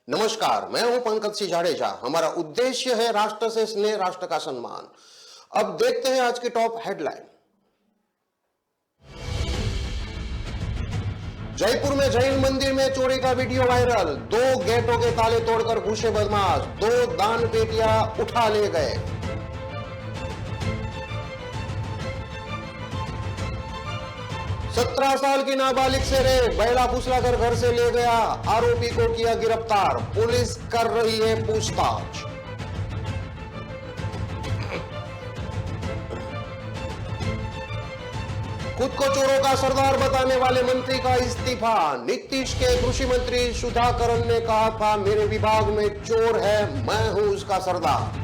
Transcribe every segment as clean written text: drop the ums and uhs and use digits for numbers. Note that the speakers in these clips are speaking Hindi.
नमस्कार, मैं हूं पंकज सिंह जाडेजा। हमारा उद्देश्य है राष्ट्र से स्नेह, राष्ट्र का सम्मान। अब देखते हैं आज की टॉप हेडलाइन। जयपुर में जैन मंदिर में चोरी का वीडियो वायरल। 2 गेटों के ताले तोड़कर घुसे बदमाश, 2 दान पेटियां उठा ले गए। सत्रह साल की नाबालिग से रेप, बैला फुसलाकर घर से ले गया, आरोपी को किया गिरफ्तार, पुलिस कर रही है पूछताछ। खुद को चोरों का सरदार बताने वाले मंत्री का इस्तीफा। नीतीश के कृषि मंत्री सुधाकरन ने कहा था, मेरे विभाग में चोर है, मैं हूं उसका सरदार।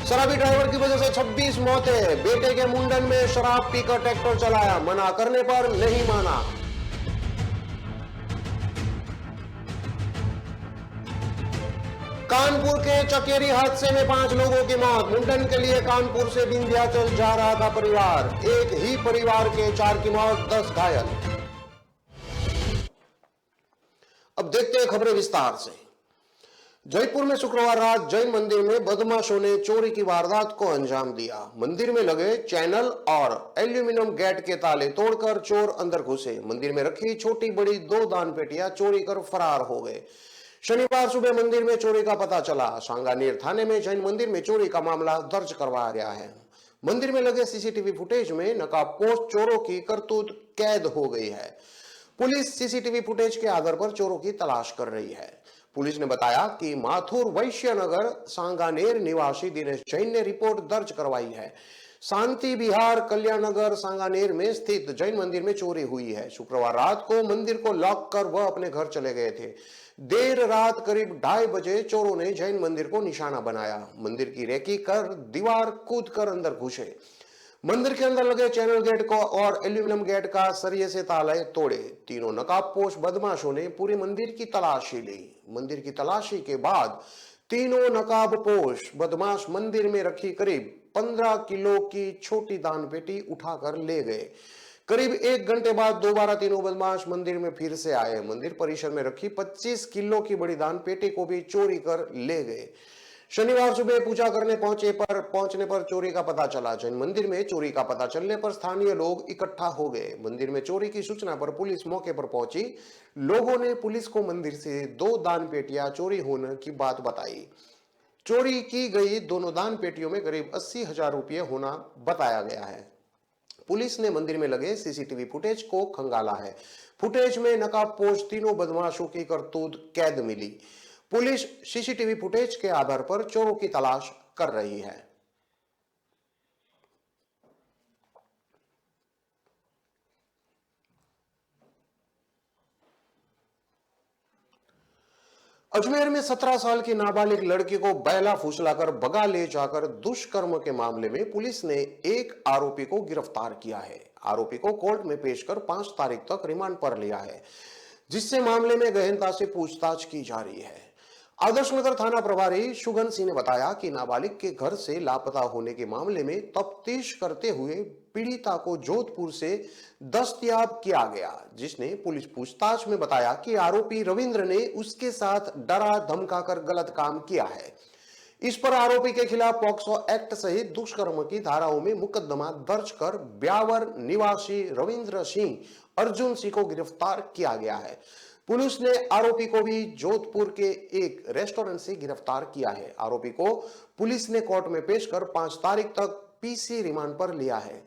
शराबी ड्राइवर की वजह से 26 मौतें। बेटे के मुंडन में शराब पीकर ट्रैक्टर चलाया, मना करने पर नहीं माना। कानपुर के चकेरी हादसे में 5 लोगों की मौत। मुंडन के लिए कानपुर से विंध्याचल जा रहा था परिवार। एक ही परिवार के 4 की मौत, 10 घायल। अब देखते हैं खबरें विस्तार से। जयपुर में शुक्रवार रात जैन मंदिर में बदमाशों ने चोरी की वारदात को अंजाम दिया। मंदिर में लगे चैनल और एल्यूमिनियम गेट के ताले तोड़कर चोर अंदर घुसे। मंदिर में रखी छोटी बड़ी 2 दान पेटियां चोरी कर फरार हो गए। शनिवार सुबह मंदिर में चोरी का पता चला। सांगानेर थाने में जैन मंदिर में चोरी का मामला दर्ज करवाया गया है। मंदिर में लगे सीसीटीवी फुटेज में नकाबपोश चोरों की करतूत कैद हो गई है। पुलिस सीसीटीवी फुटेज के आधार पर चोरों की तलाश कर रही है। पुलिस ने बताया कि माथुर वैश्यनगर सांगानेर निवासी दिनेश जैन ने रिपोर्ट दर्ज करवाई है। शांति विहार कल्याणनगर सांगानेर में स्थित जैन मंदिर में चोरी हुई है। शुक्रवार रात को मंदिर को लॉक कर वह अपने घर चले गए थे। देर रात करीब 2:30 बजे चोरों ने जैन मंदिर को निशाना बनाया। मंदिर की रेकी कर दीवार कूद कर अंदर घुसे। मंदिर के अंदर लगे चैनल गेट को और एल्यूमिनियम गेट का सरिये से ताले तोड़े। तीनों नकाबपोश बदमाशों ने पूरे मंदिर की तलाशी ली। मंदिर की तलाशी के बाद तीनों नकाबपोश बदमाश मंदिर में रखी करीब 15 किलो की छोटी दान पेटी उठाकर ले गए। करीब 1 घंटे बाद दोबारा तीनों बदमाश मंदिर में फिर से आए। मंदिर परिसर में रखी 25 किलो की बड़ी दान पेटी को भी चोरी कर ले गए। शनिवार सुबह पूजा करने पहुंचने पर चोरी का पता चला। जैन मंदिर में चोरी का पता चलने पर स्थानीय लोग इकट्ठा हो गए। मंदिर में चोरी की सूचना पर पुलिस मौके पर पहुंची। लोगों ने पुलिस को मंदिर से 2 दान पेटियां चोरी होने की बात बताई। चोरी की गई दोनों दान पेटियों में करीब 80,000 रुपये होना बताया गया है। पुलिस ने मंदिर में लगे सीसीटीवी फुटेज को खंगाला है। फुटेज में नकाबपोश तीनों बदमाशों की करतूत कैद मिली। पुलिस सीसीटीवी फुटेज के आधार पर चोरों की तलाश कर रही है। अजमेर में 17 साल की नाबालिग लड़की को बैला फुसलाकर भगा ले जाकर दुष्कर्म के मामले में पुलिस ने एक आरोपी को गिरफ्तार किया है। आरोपी को कोर्ट में पेश कर 5 तारीख तक रिमांड पर लिया है, जिससे मामले में गहनता से पूछताछ की जा रही है। आदर्श नगर थाना प्रभारी शुगन सिंह ने बताया कि नाबालिग के घर से लापता होने के मामले में तफ्तीश करते हुए पीड़िता को जोधपुर से दस्तयाब किया गया, जिसने पुलिस पूछताछ में बताया कि आरोपी रविंद्र ने उसके साथ डरा धमकाकर गलत काम किया है। इस पर आरोपी के खिलाफ पॉक्सो एक्ट सहित दुष्कर्म की धाराओं में मुकदमा दर्ज कर ब्यावर निवासी रविंद्र सिंह अर्जुन सिंह को गिरफ्तार किया गया है। पुलिस ने आरोपी को भी जोधपुर के एक रेस्टोरेंट से गिरफ्तार किया है। आरोपी को पुलिस ने कोर्ट में पेश कर 5 तारीख तक पीसी रिमांड पर लिया है,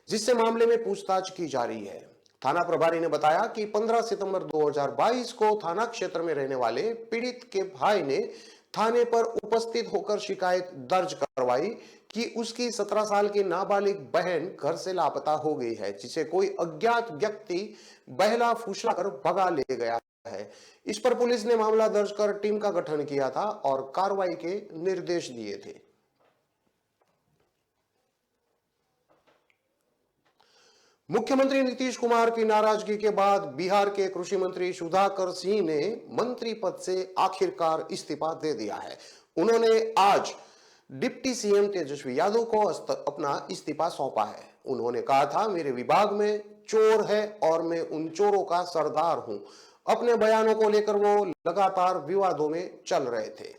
जिससे मामले में पूछताछ की जा रही है। थाना प्रभारी ने बताया कि 15 सितंबर 2022 को थाना क्षेत्र में रहने वाले पीड़ित के भाई ने थाने पर उपस्थित होकर शिकायत दर्ज करवाई कि उसकी 17 साल की नाबालिग बहन घर से लापता हो गई है, जिसे कोई अज्ञात व्यक्ति बहला फुसलाकर भगा ले गया है। इस पर पुलिस ने मामला दर्ज कर टीम का गठन किया था और कार्रवाई के निर्देश दिए थे। मुख्यमंत्री नीतीश कुमार की नाराजगी के बाद बिहार के कृषि मंत्री सुधाकर सिंह ने मंत्री पद से आखिरकार इस्तीफा दे दिया है। उन्होंने आज डिप्टी सीएम तेजस्वी यादव को अपना इस्तीफा सौंपा है। उन्होंने कहा था, मेरे विभाग में चोर है और मैं उन चोरों का सरदार हूं। अपने बयानों को लेकर वो लगातार विवादों में चल रहे थे।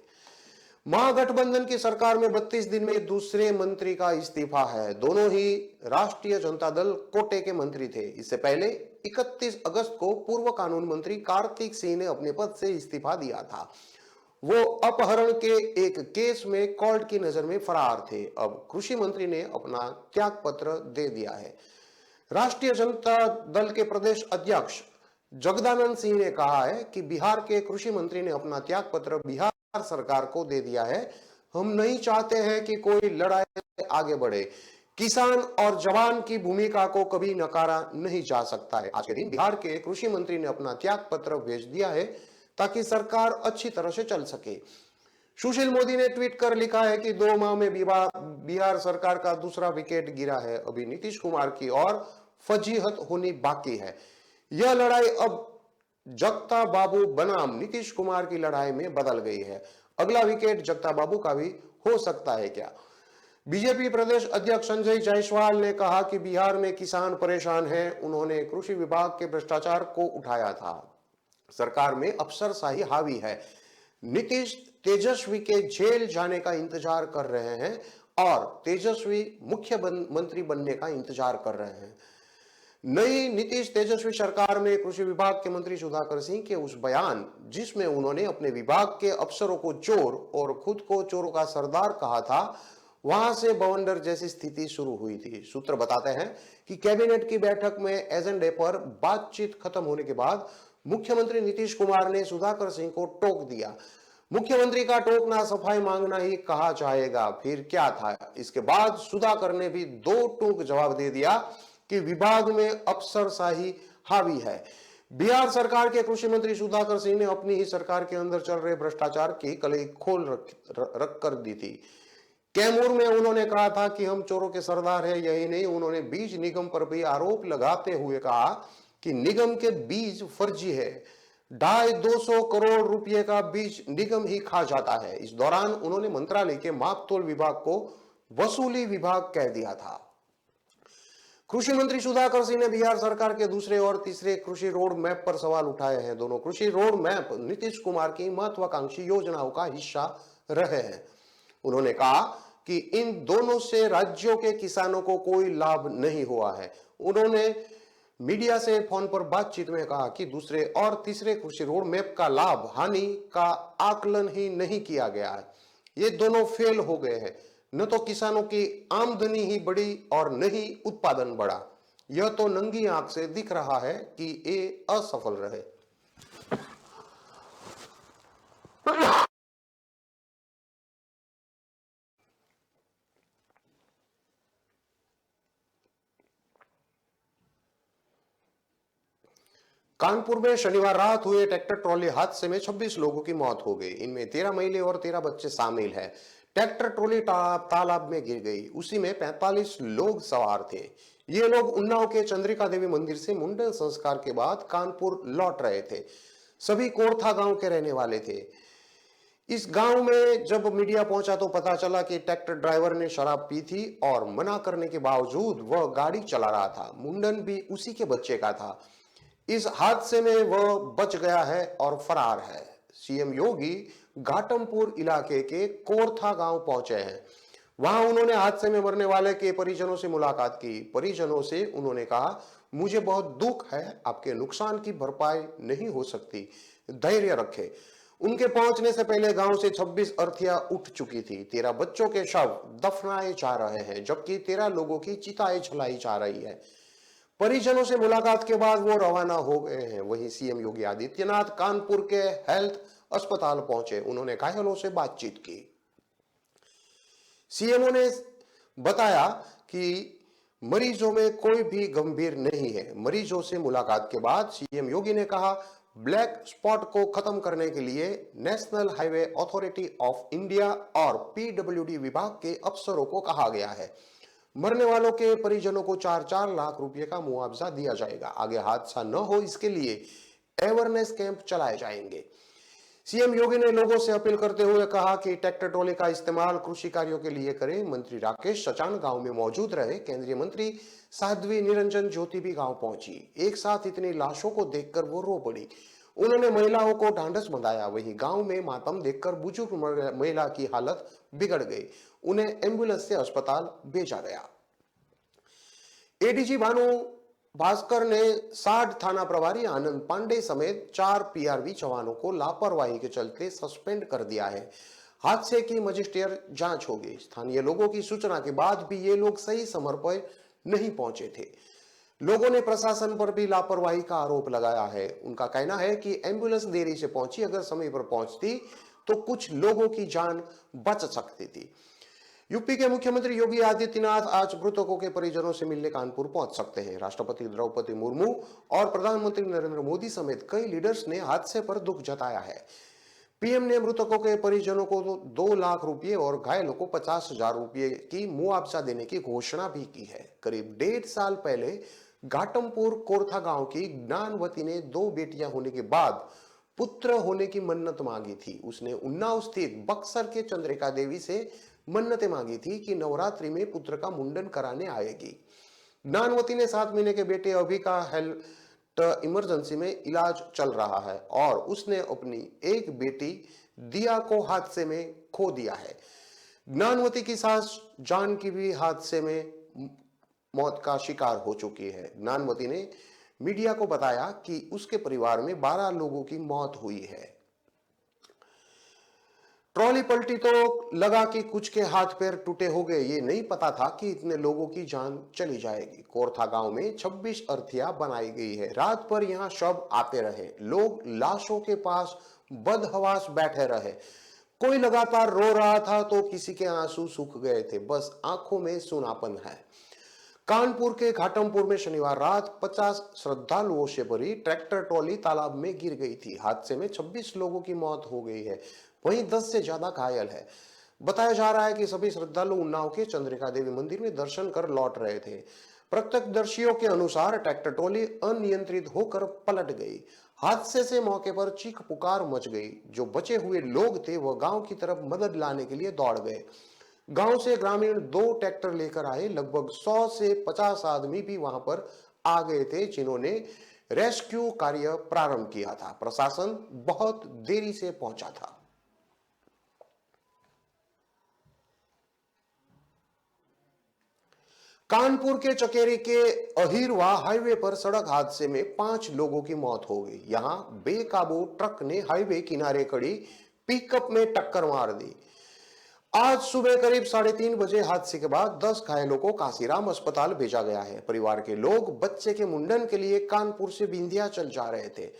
महागठबंधन की सरकार में 32 दिन में दूसरे मंत्री का इस्तीफा है। दोनों ही राष्ट्रीय जनता दल कोटे के मंत्री थे। इससे पहले 31 अगस्त को पूर्व कानून मंत्री कार्तिक सिंह ने अपने पद से इस्तीफा दिया था। वो अपहरण के एक केस में कोर्ट की नजर में फरार थे। अब कृषि मंत्री ने अपना त्याग पत्र दे दिया है। राष्ट्रीय जनता दल के प्रदेश अध्यक्ष जगदानंद सिंह ने कहा है कि बिहार के कृषि मंत्री ने अपना त्याग पत्र बिहार सरकार को दे दिया है। हम नहीं चाहते हैं कि कोई लड़ाई आगे बढ़े। किसान और जवान की भूमिका को कभी नकारा नहीं जा सकता है। आज के दिन बिहार के कृषि मंत्री ने अपना त्याग पत्र भेज दिया है ताकि सरकार अच्छी तरह से चल सके। सुशील मोदी ने ट्वीट कर लिखा है कि 2 माह में बिहार सरकार का दूसरा विकेट गिरा है। अभी नीतीश कुमार की और फजीहत होनी बाकी है। यह लड़ाई अब जगता बाबू बनाम नीतीश कुमार की लड़ाई में बदल गई है। अगला विकेट जगता बाबू का भी हो सकता है क्या? बीजेपी प्रदेश अध्यक्ष संजय जायसवाल ने कहा कि बिहार में किसान परेशान हैं। उन्होंने कृषि विभाग के भ्रष्टाचार को उठाया था। सरकार में अफसरशाही हावी है। नीतीश तेजस्वी के जेल जाने का इंतजार कर रहे हैं और तेजस्वी मुख्यमंत्री बनने का इंतजार कर रहे हैं। नई नीतीश तेजस्वी सरकार में कृषि विभाग के मंत्री सुधाकर सिंह के उस बयान जिसमें उन्होंने अपने विभाग के अफसरों को चोर और खुद को चोरों का सरदार कहा था, वहां से बवंडर जैसी स्थिति शुरू हुई थी। सूत्र बताते हैं कि कैबिनेट की बैठक में एजेंडे पर बातचीत खत्म होने के बाद मुख्यमंत्री नीतीश कुमार ने सुधाकर सिंह को टोक दिया। मुख्यमंत्री का टोकना सफाई मांगना ही कहा जाएगा, फिर क्या था। इसके बाद सुधाकर ने भी 2 टूक जवाब दे दिया कि विभाग में अफसरशाही हावी है। बिहार सरकार के कृषि मंत्री सुधाकर सिंह ने अपनी ही सरकार के अंदर चल रहे भ्रष्टाचार की कलई खोल रख कर दी थी। कैमूर में उन्होंने कहा था कि हम चोरों के सरदार हैं। यही नहीं, उन्होंने बीज निगम पर भी आरोप लगाते हुए कहा कि निगम के बीज फर्जी है। 250 करोड़ रुपए का बीज निगम ही खा जाता है। इस दौरान उन्होंने मंत्रालय के मापतोल विभाग को वसूली विभाग कह दिया था। कृषि मंत्री सुधाकर सिंह ने बिहार सरकार के दूसरे और तीसरे कृषि रोड मैप पर सवाल उठाए हैं। दोनों कृषि रोड मैप नीतीश कुमार की महत्वाकांक्षी योजनाओं का हिस्सा रहे हैं। उन्होंने कहा कि इन दोनों से राज्यों के किसानों को कोई लाभ नहीं हुआ है। उन्होंने मीडिया से फोन पर बातचीत में कहा कि दूसरे और तीसरे कृषि रोड मैप का लाभ हानि का आकलन ही नहीं किया गया है। ये दोनों फेल हो गए हैं। न तो किसानों की आमदनी ही बढ़ी और न ही उत्पादन बढ़ा। यह तो नंगी आंख से दिख रहा है कि ये असफल रहे। कानपुर में शनिवार रात हुए ट्रैक्टर ट्रॉली हादसे में 26 लोगों की मौत हो गई। इनमें 13 महिला और 13 बच्चे शामिल हैं। ट्रैक्टर ट्रॉली तालाब में गिर गई। उसी में 45 लोग सवार थे। ये लोग उन्नाव के चंद्रिका देवी मंदिर से मुंडन संस्कार के बाद कानपुर लौट रहे थे। सभी कोरथा गांव के रहने वाले थे। इस गांव में जब मीडिया पहुंचा तो पता चला कि ट्रैक्टर ड्राइवर ने शराब पी थी और मना करने के बावजूद वह गाड़ी चला रहा था। मुंडन भी उसी के बच्चे का था। इस हादसे में वह बच गया है और फरार है। सीएम योगी घाटमपुर इलाके के कोरथा गांव पहुंचे हैं। वहां उन्होंने हादसे में मरने वाले के परिजनों से मुलाकात की। परिजनों से उन्होंने कहा, मुझे बहुत दुख है, आपके नुकसान की भरपाई नहीं हो सकती, धैर्य रखें। उनके पहुंचने से पहले गांव से 26 अर्थियां उठ चुकी थी। 13 बच्चों के शव दफनाए जा रहे हैं, जबकि 13 लोगों की चिताएं जलाई जा रही है। परिजनों से मुलाकात के बाद वो रवाना हो गए हैं। वहीं सीएम योगी आदित्यनाथ कानपुर के हेल्थ अस्पताल पहुंचे। उन्होंने घायलों से बातचीत की। सीएमओ ने बताया कि मरीजों में कोई भी गंभीर नहीं है। मरीजों से मुलाकात के बाद सीएम योगी ने कहा, ब्लैक स्पॉट को खत्म करने के लिए national highway authority of India और पीडब्ल्यूडी विभाग के अफसरों को कहा गया है। मरने वालों के परिजनों को 4-4 लाख रुपए का मुआवजा दिया जाएगा। आगे हादसा न हो इसके लिए अवेयरनेस कैंप चलाए जाएंगे। सीएम योगी ने लोगों से अपील करते हुए कहा कि ट्रैक्टर ट्रॉली का इस्तेमाल कृषि कार्यों के लिए करें। मंत्री राकेश सचान गांव में मौजूद रहे। केंद्रीय मंत्री साध्वी निरंजन ज्योति भी गांव पहुंची। एक साथ इतनी लाशों को देखकर वो रो पड़ी। उन्होंने महिलाओं को ढांढस बंधाया। वहीं गांव में मातम देखकर बुजुर्ग महिला की हालत बिगड़ गई। उन्हें एम्बुलेंस से अस्पताल भेजा गया। एडीजी भानु भास्कर ने साठ थाना प्रभारी आनंद पांडे समेत 4 पीआरवी जवानों को लापरवाही के चलते सस्पेंड कर दिया है। हादसे की मजिस्ट्रियल जांच होगी। स्थानीय लोगों की सूचना के बाद भी ये लोग सही समय पर नहीं पहुंचे थे। लोगों ने प्रशासन पर भी लापरवाही का आरोप लगाया है। उनका कहना है कि एम्बुलेंस देरी से पहुंची, अगर समय पर पहुंचती तो कुछ लोगों की जान बच सकती थी। यूपी के मुख्यमंत्री योगी आदित्यनाथ आज मृतकों के परिजनों से मिलने कानपुर पहुंच सकते हैं। राष्ट्रपति द्रौपदी मुर्मू और प्रधानमंत्री नरेंद्र मोदी समेत कई लीडर्स ने हादसे पर दुख जताया है। पीएम ने मृतकों के परिजनों को 2 लाख रुपए और घायलों को 50,000 रुपए की मुआवजा देने की घोषणा भी की है। करीब 1.5 साल पहले घाटमपुर कोरथा गांव की ज्ञानवती ने 2 बेटियां होने के बाद पुत्र होने की मन्नत मांगी थी। उसने उन्नाव स्थित बक्सर के चंद्रिका देवी से मन्नतें मांगी थी कि नवरात्रि में पुत्र का मुंडन कराने आएगी। ज्ञानवती ने 7 महीने के बेटे अभी का हेल्थ इमरजेंसी में इलाज चल रहा है और उसने अपनी एक बेटी दिया को हादसे में खो दिया है। ज्ञानवती की सास जानकी भी हादसे में मौत का शिकार हो चुकी है। ज्ञानवती ने मीडिया को बताया कि उसके परिवार में 12 लोगों की मौत हुई है। ट्रॉली पलटी तो लगा कि कुछ के हाथ पैर टूटे हो गए। ये नहीं पता था कि इतने लोगों की जान चली जाएगी। कोरथा गांव में 26 अर्थियां बनाई गई है। रात भर यहां शव आते रहे। लोग लाशों के पास बदहवास बैठे रहे। कोई लगातार रो रहा था तो किसी के आंसू सूख गए थे। बस आंखों में सुनापन है। कानपुर के घाटमपुर में शनिवार रात 50 श्रद्धालुओं से भरी ट्रैक्टर ट्रॉली तालाब में गिर गई थी। हादसे में 26 लोगों की मौत हो गई है, वहीं 10 से ज्यादा घायल है। बताया जा रहा है कि सभी श्रद्धालु उन्नाव के चंद्रिका देवी मंदिर में दर्शन कर लौट रहे थे। प्रत्यक्षदर्शियों के अनुसार ट्रैक्टर ट्रॉली अनियंत्रित होकर पलट गई। हादसे से मौके पर चीख पुकार मच गई। जो बचे हुए लोग थे वह गांव की तरफ मदद लाने के लिए दौड़ गए। गांव से ग्रामीण 2 ट्रैक्टर लेकर आए। लगभग 100 से 50 आदमी भी वहां पर आ गए थे, जिन्होंने रेस्क्यू कार्य प्रारंभ किया था। प्रशासन बहुत देरी से पहुंचा था। कानपुर के चकेरी के अहिरवा हाईवे पर सड़क हादसे में 5 लोगों की मौत हो गई। यहां बेकाबू ट्रक ने हाईवे किनारे खड़ी पिकअप में टक्कर मार दी। आज सुबह करीब 3:30 बजे हादसे के बाद 10 घायलों को कांसीराम अस्पताल भेजा गया है। परिवार के लोग बच्चे के मुंडन के लिए कानपुर से विंध्याचल जा रहे थे।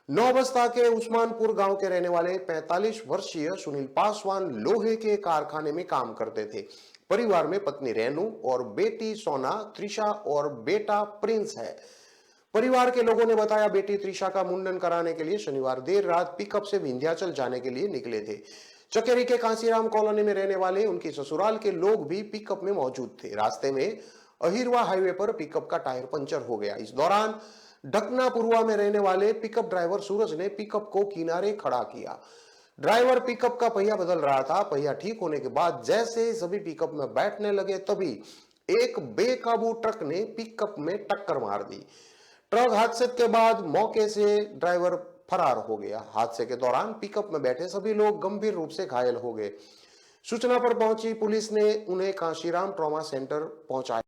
नौबस्ता के उस्मानपुर गांव के रहने वाले 45 वर्षीय सुनील पासवान लोहे के कारखाने में काम करते थे। परिवार में पत्नी रेनू और बेटी सोना, त्रिशा और बेटा प्रिंस है। परिवार के लोगों ने बताया बेटी त्रिशा का मुंडन कराने के लिए शनिवार देर रात पिकअप से विंध्याचल जाने के लिए निकले थे। चकेरी के कांसीराम कॉलोनी में रहने वाले उनकी ससुराल के लोग भी पिकअप में मौजूद थे। रास्ते में अहिरवा हाईवे पर पिकअप का टायर पंचर हो गया। इस दौरान ढकनापुरवा में रहने वाले पिकअप ड्राइवर सूरज ने पिकअप को किनारे खड़ा किया। ड्राइवर पिकअप का पहिया बदल रहा था। पहिया ठीक होने के बाद जैसे सभी पिकअप में बैठने लगे तभी एक बेकाबू ट्रक ने पिकअप में टक्कर मार दी। ट्रक हादसे के बाद मौके से ड्राइवर फरार हो गया। हादसे के दौरान पिकअप में बैठे सभी लोग गंभीर रूप से घायल हो गए। सूचना पर पहुंची पुलिस ने उन्हें कांशीराम ट्रॉमा सेंटर पहुंचाया।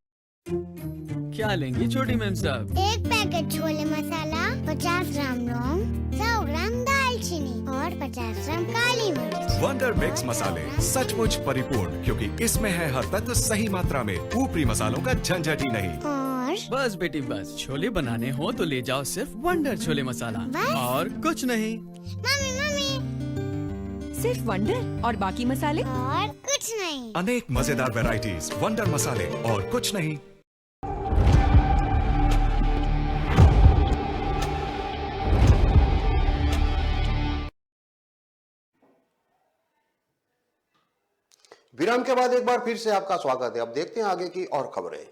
क्या लेंगी छोटी मैम साहब? 1 पैकेट छोले मसाला, 50 ग्राम लौंग, 100 ग्राम दालचीनी और 50 ग्राम काली मिर्च। वंडर मिक्स मसाले सचमुच परिपूर्ण, क्योंकि इसमें है हर तत्व सही मात्रा में। ऊपरी मसालों का झंझट ही नहीं। बस बेटी बस, छोले बनाने हो तो ले जाओ सिर्फ वंडर छोले मसाला, और कुछ नहीं। मम्मी मम्मी, सिर्फ वंडर और बाकी मसाले और कुछ नहीं। अनेक मजेदार वैरायटीज, वंडर मसाले और कुछ नहीं। विराम के बाद एक बार फिर से आपका स्वागत है। अब देखते हैं आगे की और खबरें।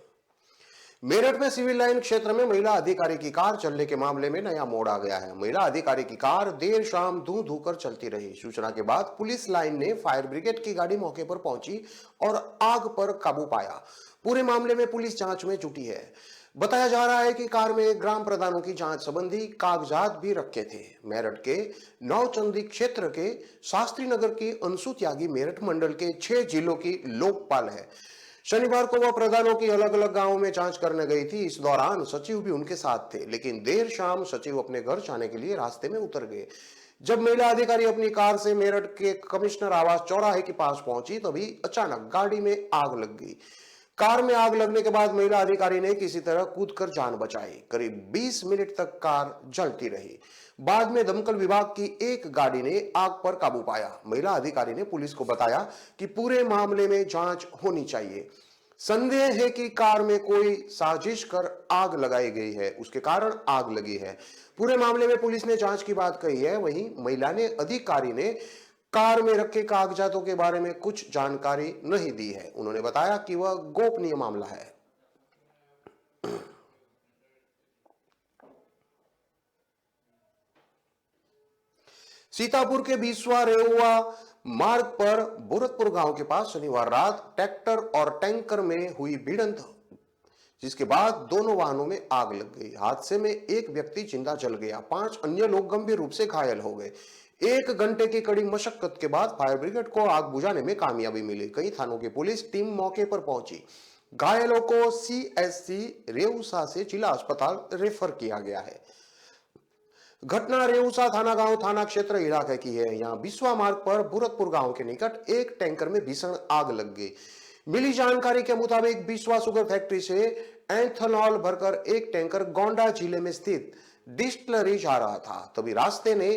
मेरठ में सिविल लाइन क्षेत्र में महिला अधिकारी की कार चलने के मामले में नया मोड़ आ गया है। महिला अधिकारी की कार देर शाम धू धू कर चलती रही। सूचना के बाद पुलिस लाइन ने फायर ब्रिगेड की गाड़ी मौके पर पहुंची और आग पर काबू पाया। पूरे मामले में पुलिस जांच में जुटी है। बताया जा रहा है कि कार में ग्राम प्रधानों की जांच संबंधी कागजात भी रखे थे। मेरठ के नौचंदी क्षेत्र के शास्त्री नगर की अंशु त्यागी मेरठ मंडल के 6 जिलों की लोकपाल है। शनिवार को वह प्रधानों की अलग अलग गांवों में जांच करने गई थी। इस दौरान सचिव भी उनके साथ थे, लेकिन देर शाम सचिव अपने घर जाने के लिए रास्ते में उतर गए। जब महिला अधिकारी अपनी कार से मेरठ के कमिश्नर आवास चौराहे के पास पहुंची तभी अचानक गाड़ी में आग लग गई। कार में आग लगने के बाद महिला अधिकारी ने किसी तरह कूदकर जान बचाई। करीब 20 मिनट तक कार जलती रही। बाद में दमकल विभाग की एक गाड़ी ने आग पर काबू पाया। महिला अधिकारी ने पुलिस को बताया कि पूरे मामले में जांच होनी चाहिए। संदेह है कि कार में कोई साजिश कर आग लगाई गई है, उसके कारण आग लगी है। पूरे मामले में पुलिस ने जांच की बात कही है। वहीं महिला ने अधिकारी ने कार में रखे कागजातों के बारे में कुछ जानकारी नहीं दी है। उन्होंने बताया कि वह गोपनीय मामला है। सीतापुर के बीसवा रेहुआ मार्ग पर बुरतपुर गांव के पास शनिवार रात ट्रैक्टर और टैंकर में हुई भिड़ंत, जिसके बाद दोनों वाहनों में आग लग गई। हादसे में एक व्यक्ति जिंदा जल गया, 5 अन्य लोग गंभीर रूप से घायल हो गए। 1 घंटे की कड़ी मशक्कत के बाद फायर ब्रिगेड को आग बुझाने में कामयाबी मिली। कई थानों की पुलिस टीम मौके पर पहुंची। घायलों को सीएससी रेउसा से जिला अस्पताल रेफर किया गया है। घटना रेउसा थाना गांव थाना क्षेत्र इलाके की है। यहां बिस्वा मार्ग पर बुरतपुर गांव के निकट एक टैंकर में भीषण आग लग गई। मिली जानकारी के मुताबिक बिस्वा शुगर फैक्ट्री से एथेनॉल भरकर एक टैंकर गोंडा जिले में स्थित डिस्टिलरी जा रहा था। तभी रास्ते ने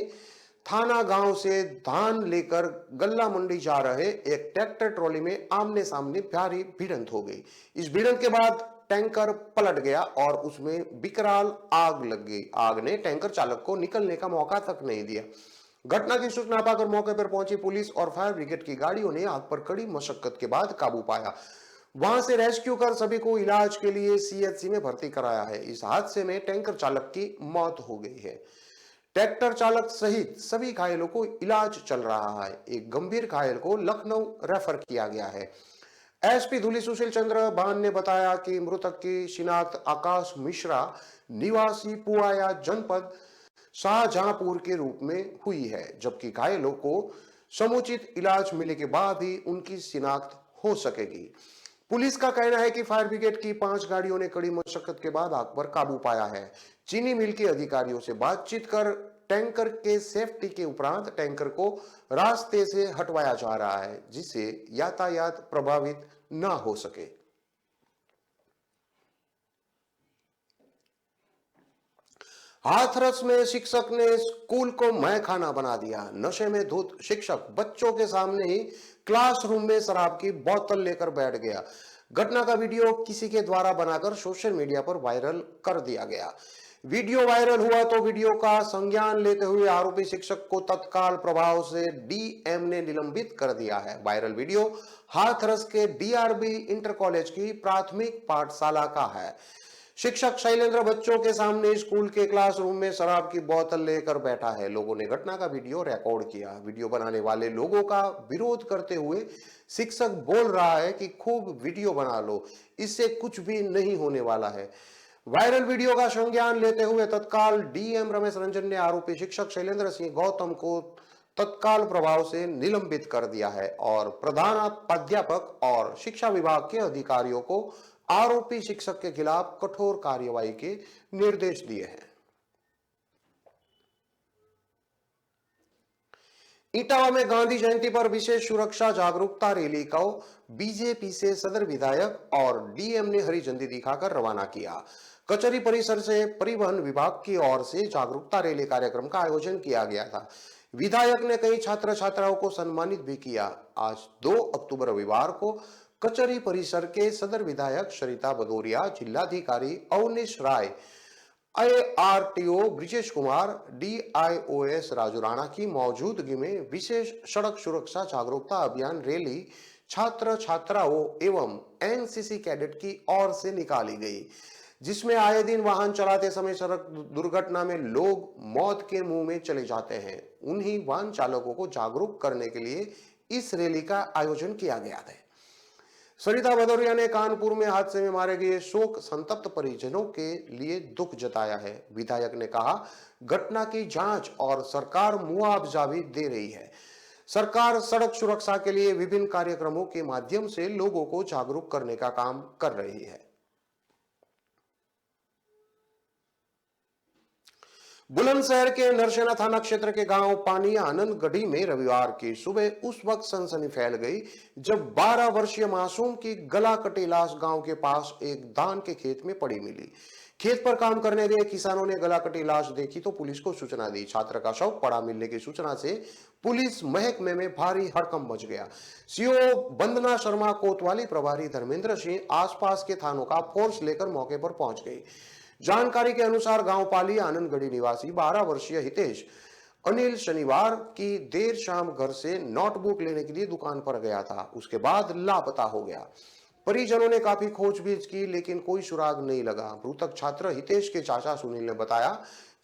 थाना गांव से धान लेकर गल्ला मंडी जा रहे एक ट्रैक्टर ट्रॉली में आमने सामने भारी भिड़ंत हो गई। इस भिड़ंत के बाद टैंकर पलट गया और उसमें विकराल आग लग गई। आग ने टैंकर चालक को निकलने का मौका तक नहीं दिया। घटना की सूचना पाकर मौके पर पहुंची पुलिस और फायर ब्रिगेड की गाड़ियों ने आग पर कड़ी मशक्कत के बाद काबू पाया। वहां से रेस्क्यू कर सभी को इलाज के लिए सीएचसी में भर्ती कराया है। इस हादसे में टैंकर चालक की मौत हो गई है। ट्रैक्टर चालक सहित सभी घायलों को इलाज चल रहा है। एक गंभीर घायल को लखनऊ रेफर किया गया है। एसपी धुली सुशील चंद्र बान ने बताया कि मृतक की शिनाख्त आकाश मिश्रा निवासी पुआया जनपद शाहजहांपुर के रूप में हुई है, जबकि घायलों को समुचित इलाज मिलने के बाद ही उनकी शिनाख्त हो सकेगी। पुलिस का कहना है कि फायर ब्रिगेड की 5 गाड़ियों ने कड़ी मशक्कत के बाद आग पर काबू पाया है। चीनी मिल के अधिकारियों से बातचीत कर टैंकर के सेफ्टी के उपरांत टैंकर को रास्ते से हटवाया जा रहा है, जिससे यातायात प्रभावित न हो सके। हाथरस में शिक्षक ने स्कूल को मैखाना बना दिया। नशे में धुत शिक्षक बच्चों के सामने ही क्लासरूम में शराब की बोतल लेकर बैठ गया। घटना का वीडियो किसी के द्वारा बनाकर सोशल मीडिया पर वायरल कर दिया गया। वीडियो वायरल हुआ तो वीडियो का संज्ञान लेते हुए आरोपी शिक्षक को तत्काल प्रभाव से डीएम ने निलंबित कर दिया है। वायरल वीडियो हाथरस के डीआरबी इंटर कॉलेज की प्राथमिक पाठशाला का है। शिक्षक शैलेंद्र बच्चों के सामने स्कूल के क्लासरूम में शराब की बोतल लेकर बैठा है। लोगों ने घटना का वीडियो रिकॉर्ड किया। वीडियो बनाने वाले लोगों का विरोध करते हुए शिक्षक बोल रहा है कि खूब वीडियो बना लो, इससे कुछ भी नहीं होने वाला है। वायरल वीडियो का संज्ञान लेते हुए तत्काल डीएम रमेश रंजन ने आरोपी शिक्षक शैलेंद्र सिंह गौतम को तत्काल प्रभाव से निलंबित कर दिया है और प्रधानाध्यापक और शिक्षा विभाग के अधिकारियों को आरोपी शिक्षक के खिलाफ कठोर कार्रवाई के निर्देश दिए हैं। इटावा में गांधी जयंती पर विशेष सुरक्षा जागरूकता रैली को बीजेपी से सदर विधायक और डीएम ने हरी झंडी दिखाकर रवाना किया। कचहरी परिसर से परिवहन विभाग की ओर से जागरूकता रैली कार्यक्रम का आयोजन किया गया था। विधायक ने कई छात्र छात्राओं को सम्मानित भी किया। आज 2 अक्टूबर रविवार को कचहरी परिसर के सदर विधायक सरिता भदौरिया, जिलाधिकारी अवनीश राय, आरटीओ ब्रिजेश कुमार, डीआईओएस राजू राणा की मौजूदगी में विशेष सड़क सुरक्षा जागरूकता अभियान रैली छात्र छात्राओं एवं एनसीसी कैडेट की ओर से निकाली गई, जिसमें आए दिन वाहन चलाते समय सड़क दुर्घटना में लोग मौत के मुंह में चले जाते हैं। उन्हीं वाहन चालकों को जागरूक करने के लिए इस रैली का आयोजन किया गया था। सरिता भदौरिया ने कानपुर में हादसे में मारे गए शोक संतप्त परिजनों के लिए दुख जताया है। विधायक ने कहा, घटना की जांच और सरकार मुआवजा भी दे रही है। सरकार सड़क सुरक्षा के लिए विभिन्न कार्यक्रमों के माध्यम से लोगों को जागरूक करने का काम कर रही है। बुलंदशहर के नरसेना थाना क्षेत्र के गांव पानी आनंदगढ़ी में रविवार की सुबह उस वक्त सनसनी फैल गई जब 12 वर्षीय मासूम की गला कटी लाश गांव के पास एक धान के खेत में पड़ी मिली। खेत पर काम करने गए किसानों ने गला कटी लाश देखी तो पुलिस को सूचना दी। छात्र का शव पड़ा मिलने की सूचना से पुलिस महकमे में भारी हड़कंप मच गया। सीओ वंदना शर्मा, कोतवाली प्रभारी धर्मेंद्र सिंह आसपास के थानों का फोर्स लेकर मौके पर पहुंच गई। जानकारी के अनुसार गांव पाली आनंदगढ़ी निवासी 12 वर्षीय हितेश अनिल शनिवार की देर शाम घर से नोटबुक लेने के लिए दुकान पर गया था। उसके बाद लापता हो गया। परिजनों ने काफी खोजबीन की लेकिन कोई सुराग नहीं लगा। मृतक छात्र हितेश के चाचा सुनील ने बताया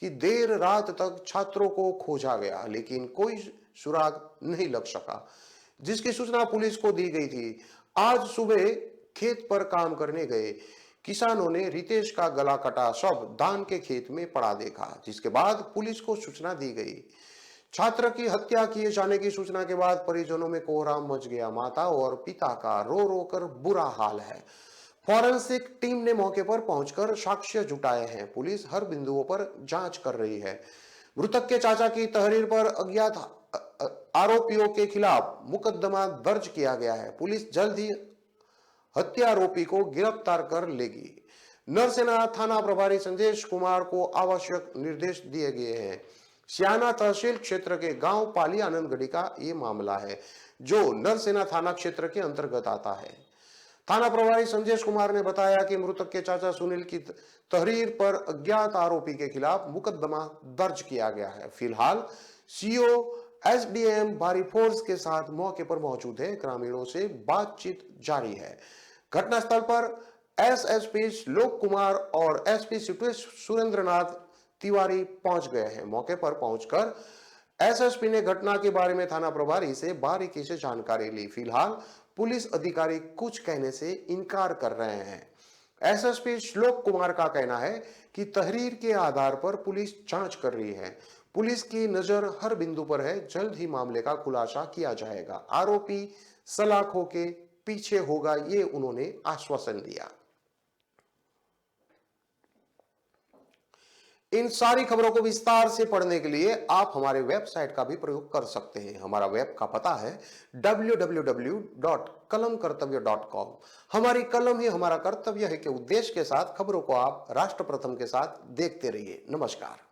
कि देर रात तक छात्रों को खोजा गया लेकिन कोई सुराग नहीं लग सका, जिसकी सूचना पुलिस को दी गई थी। आज सुबह खेत पर काम करने गए किसानों ने रितेश का गला कटा शव धान के खेत में पड़ा देखा, जिसके बाद पुलिस को सूचना दी गई। छात्र की हत्या किए जाने की सूचना के बाद परिजनों में कोहराम मच गया। माता और पिता का रो रो कर बुरा हाल है। फॉरेंसिक टीम ने मौके पर पहुंचकर साक्ष्य जुटाए हैं। पुलिस हर बिंदुओं पर जांच कर रही है। मृतक के चाचा की तहरीर पर अज्ञात आरोपियों के खिलाफ मुकदमा दर्ज किया गया है। पुलिस जल्द ही हत्यारोपी को गिरफ्तार कर लेगी। नरसेना थाना प्रभारी संदेश कुमार को आवश्यक निर्देश दिए गए हैं। सियाना तहसील क्षेत्र के गांव पाली आनंदगढ़ी का ये मामला है जो नरसेना थाना क्षेत्र के अंतर्गत आता है। थाना प्रभारी संदेश कुमार ने बताया कि मृतक के चाचा सुनील की तहरीर पर अज्ञात आरोपी के खिलाफ मुकदमा दर्ज किया गया है। फिलहाल सीओ एसडीएम भारी फोर्स के साथ मौके पर मौजूद है। ग्रामीणों से बातचीत जारी है। घटनास्थल पर एसएसपी श्लोक कुमार और एसपी सुरेंद्रनाथ तिवारी पहुंच गए हैं। मौके पर पहुंचकर एसएसपी ने घटना के बारे में थाना प्रभारी से बारीकी से जानकारी ली। फिलहाल पुलिस अधिकारी कुछ कहने से इनकार कर रहे हैं। एसएसपी श्लोक कुमार का कहना है कि तहरीर के आधार पर पुलिस जांच कर रही है। पुलिस की नजर हर बिंदु पर है। जल्द ही मामले का खुलासा किया जाएगा। आरोपी सलाखों के पीछे होगा, ये उन्होंने आश्वासन दिया। इन सारी खबरों को विस्तार से पढ़ने के लिए आप हमारे वेबसाइट का भी प्रयोग कर सकते हैं। हमारा वेब का पता है www.kalamkartavya.com। हमारी कलम ही हमारा कर्तव्य है के उद्देश्य के साथ खबरों को आप राष्ट्र प्रथम के साथ देखते रहिए। नमस्कार।